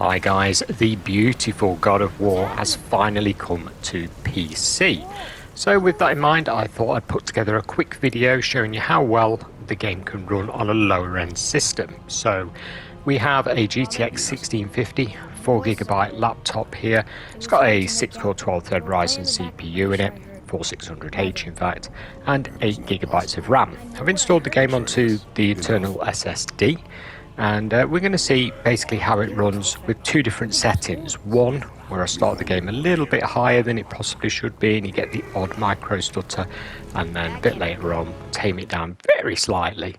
Hi guys, the beautiful God of War has finally come to PC. So with that in mind, I thought I'd put together a quick video showing you how well the game can run on a lower end system. So we have a GTX1650 4GB laptop here. It's got a 6-core 12-thread Ryzen CPU in it, 4600H in fact, and 8GB of RAM. I've installed the game onto the internal SSD. And we're going to see basically how it runs with two different settings. One where I start the game a little bit higher than it possibly should be and you get the odd micro stutter, and then a bit later on tame it down very slightly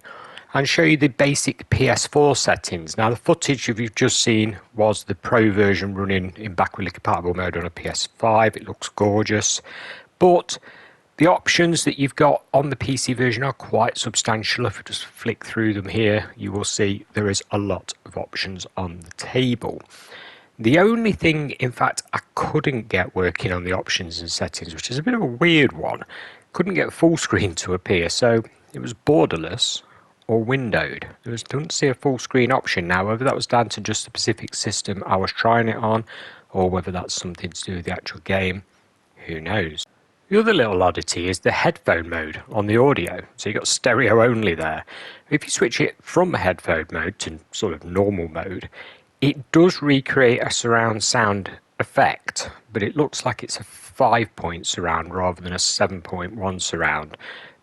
and show you the basic PS4 settings. Now the footage you've just seen was the Pro version running in backwardly compatible mode on a PS5. It looks gorgeous, but the options that you've got on the PC version are quite substantial. If you just flick through them here, you will see there is a lot of options on the table. The only thing, in fact, I couldn't get working on the options and settings, which is a bit of a weird one, couldn't get full screen to appear. So it was borderless or windowed. Didn't see a full screen option. Now, whether that was down to just the specific system I was trying it on, or whether that's something to do with the actual game, who knows. The other little oddity is the headphone mode on the audio. So you've got stereo only there. If you switch it from headphone mode to sort of normal mode, it does recreate a surround sound effect, but it looks like it's a 5-point surround rather than a 7.1 surround.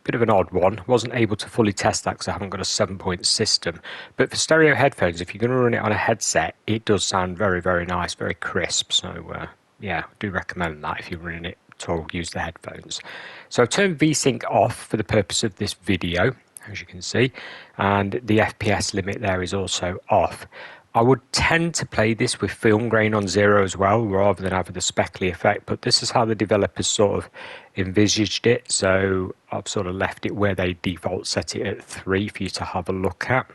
Bit of an odd one. Wasn't able to fully test that because I haven't got a 7-point system. But for stereo headphones, if you're going to run it on a headset, it does sound very, very nice, very crisp. So yeah, I do recommend that if you're running it to use the headphones. So I've turned VSync off for the purpose of this video, as you can see, and the FPS limit there is also off. I would tend to play this with film grain on 0 as well, rather than having the speckly effect, but this is how the developers sort of envisaged it, so I've sort of left it where they default set it at 3 for you to have a look at.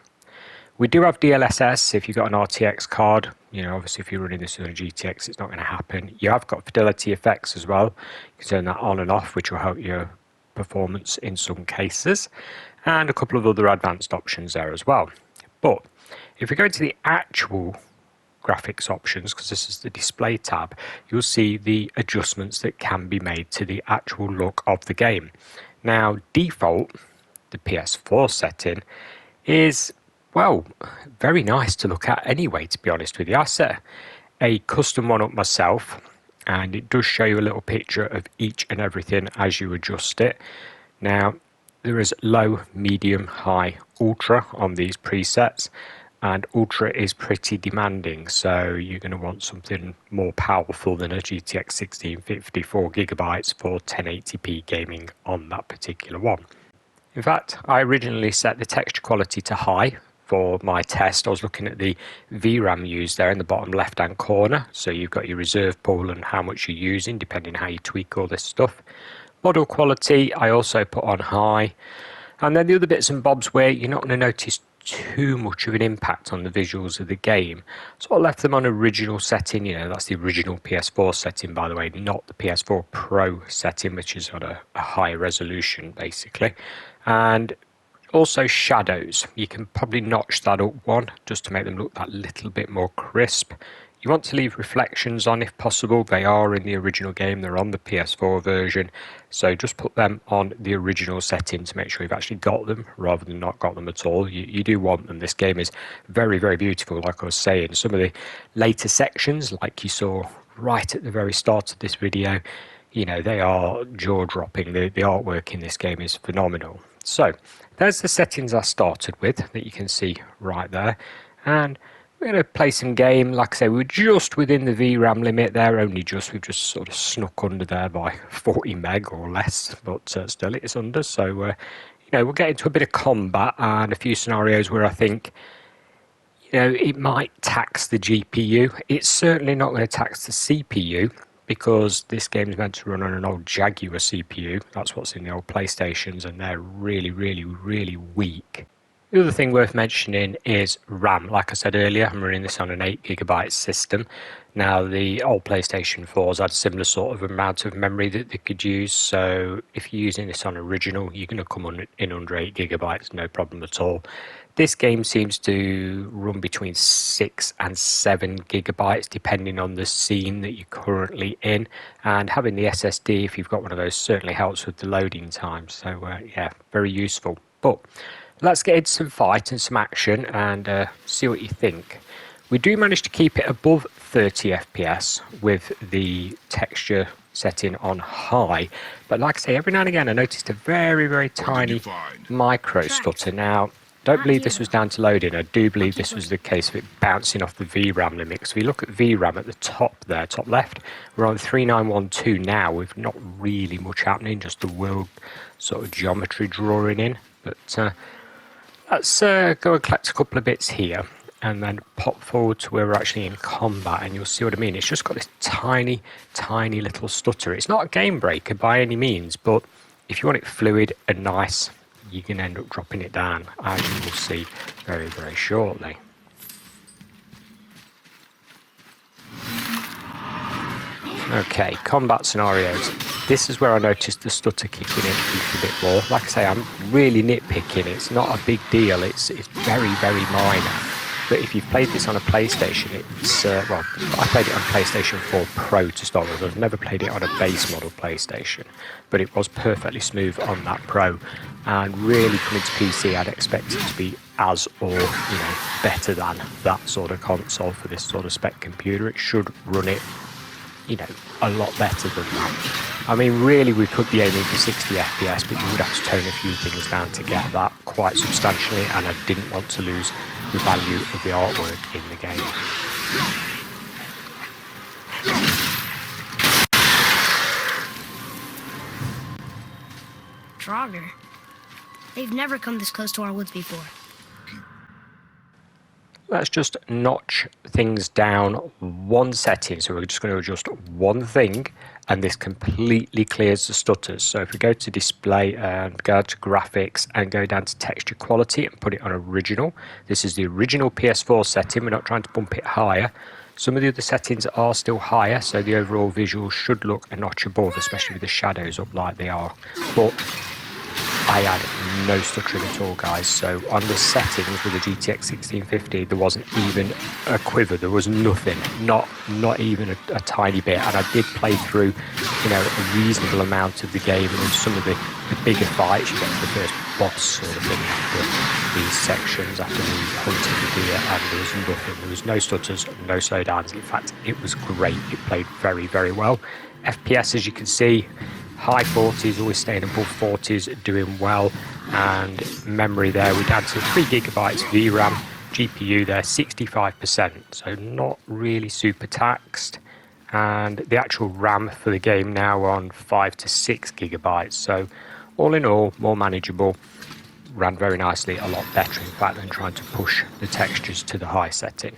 We do have DLSS if you've got an RTX card. You know, obviously if you're running this on a GTX, it's not going to happen. You have got fidelity effects as well. You can turn that on and off, which will help your performance in some cases. And a couple of other advanced options there as well. But if we go to the actual graphics options, because this is the display tab, you'll see the adjustments that can be made to the actual look of the game. Now, default, the PS4 setting, is, well, very nice to look at anyway, to be honest with you. I set a custom one up myself, and it does show you a little picture of each and everything as you adjust it. Now, there is low, medium, high, ultra on these presets, and ultra is pretty demanding, so you're going to want something more powerful than a GTX 1650 4GB for 1080p gaming on that particular one. In fact, I originally set the texture quality to high for my test. I was looking at the Vram used there in the bottom left hand corner, so you've got your reserve pool and how much you're using depending how you tweak all this stuff. Model quality I also put on high, and then the other bits and bobs where you're not going to notice too much of an impact on the visuals of the game, so I left them on original setting. You know, that's the original PS4 setting, by the way, not the PS4 Pro setting, which is on a higher resolution basically. And also shadows, you can probably notch that up one just to make them look that little bit more crisp. You want to leave reflections on if possible. They are in the original game, they're on the PS4 version, so just put them on the original setting to make sure you've actually got them rather than not got them at all. You do want them. This game is very, very beautiful. Like I was saying, some of the later sections, like you saw right at the very start of this video, you know, they are jaw-dropping. The artwork in this game is phenomenal. So there's the settings I started with that you can see right there, and we're going to play some game. Like I say, we're just within the VRAM limit there, only just. We've just sort of snuck under there by 40 meg or less, but still it's under. So, you know, we'll get into a bit of combat and a few scenarios where I think, you know, it might tax the GPU. It's certainly not going to tax the CPU, because this game is meant to run on an old Jaguar CPU. That's what's in the old PlayStations, and they're really, really, really weak. The other thing worth mentioning is RAM. Like I said earlier, I'm running this on an 8GB system. Now, the old PlayStation 4s had a similar sort of amount of memory that they could use. So if you're using this on original, you're going to come in under 8GB, no problem at all. This game seems to run between 6 and 7GB, depending on the scene that you're currently in. And having the SSD, if you've got one of those, certainly helps with the loading time. So yeah, very useful. But let's get into some fight and some action and see what you think. We do manage to keep it above 30 FPS with the texture setting on high, but like I say, every now and again I noticed a very tiny micro stutter. Now, don't believe this was down to loading. I do believe this was the case of it bouncing off the VRAM limit. So if you look at VRAM at the top there, top left, we're on 3912 now with not really much happening, just the world sort of geometry drawing in. But let's go and collect a couple of bits here and then pop forward to where we're actually in combat, and you'll see what I mean. It's just got this tiny little stutter. It's not a game breaker by any means, but if you want it fluid and nice, you can end up dropping it down, as you will see very shortly. Okay, combat scenarios. This is where I noticed the stutter kicking in a bit more. Like I say, I'm really nitpicking. It's not a big deal. It's very minor. But if you've played this on a PlayStation, it's well, I played it on PlayStation 4 Pro to start with. I've never played it on a base model PlayStation, but it was perfectly smooth on that Pro. And really, coming to PC, I'd expect it to be as or better than that sort of console for this sort of spec computer. It should run it a lot better than that. I mean, really, we could be aiming for 60 FPS, but you would have to tone a few things down to get that quite substantially, and I didn't want to lose the value of the artwork in the game. Draugr. They've never come this close to our woods before. Let's just notch things down one setting. So we're just going to adjust one thing, and this completely clears the stutters. So if we go to display and go to graphics and go down to texture quality and put it on original, this is the original PS4 setting. We're not trying to bump it higher. Some of the other settings are still higher, so the overall visual should look a notch above, especially with the shadows up like they are. But I had no stuttering at all, guys. So on the settings with the GTX 1650, there wasn't even a quiver. There was nothing, not even a tiny bit. And I did play through, a reasonable amount of the game, and in some of the bigger fights, you get to the first boss sort of thing after these sections, after the hunting the deer, and there was nothing. There was no stutters, no slowdowns. In fact, it was great. It played very well. FPS, as you can see, high 40s, always staying above 40s, doing well. And memory there, we're down to 3GB VRAM, GPU there 65%, so not really super taxed. And the actual RAM for the game now on 5 to 6GB, so all in all, more manageable. Ran very nicely, a lot better in fact than trying to push the textures to the high setting.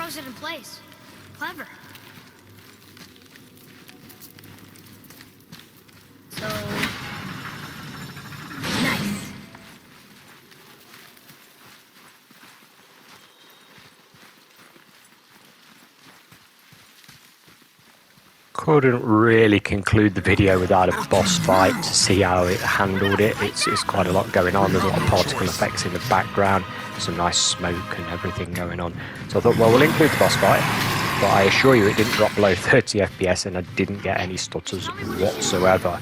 It in place. Clever. So nice. Couldn't really conclude the video without a boss fight to see how it handled it. It's quite a lot going on. There's a lot of particle effects in the background, some nice smoke and everything going on. So I thought, well, we'll include the boss fight, but I assure you it didn't drop below 30 FPS and I didn't get any stutters whatsoever.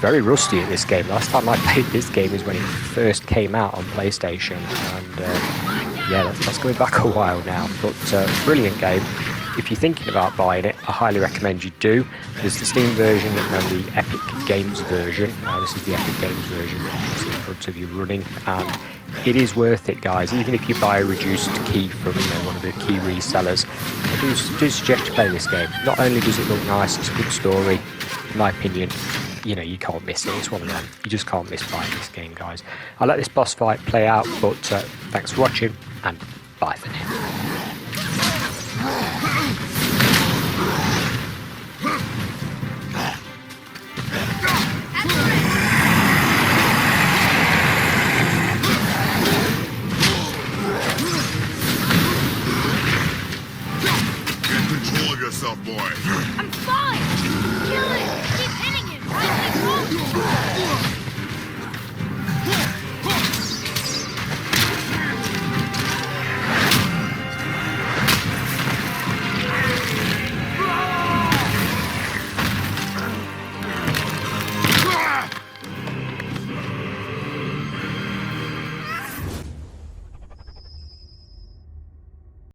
Very rusty at this game. Last time I played this game is when it first came out on PlayStation, and yeah, that's going back a while now, but brilliant game. If you're thinking about buying it, I highly recommend you do. There's the Steam version and the Epic Games version. This is the Epic Games version that's in front of you running, and it is worth it, guys. Even if you buy a reduced key from one of the key resellers, I do suggest you play this game. Not only does it look nice, it's a good story. In my opinion, you can't miss it. It's one of them. You just can't miss buying this game, guys. I'll let this boss fight play out, but thanks for watching, and bye for now.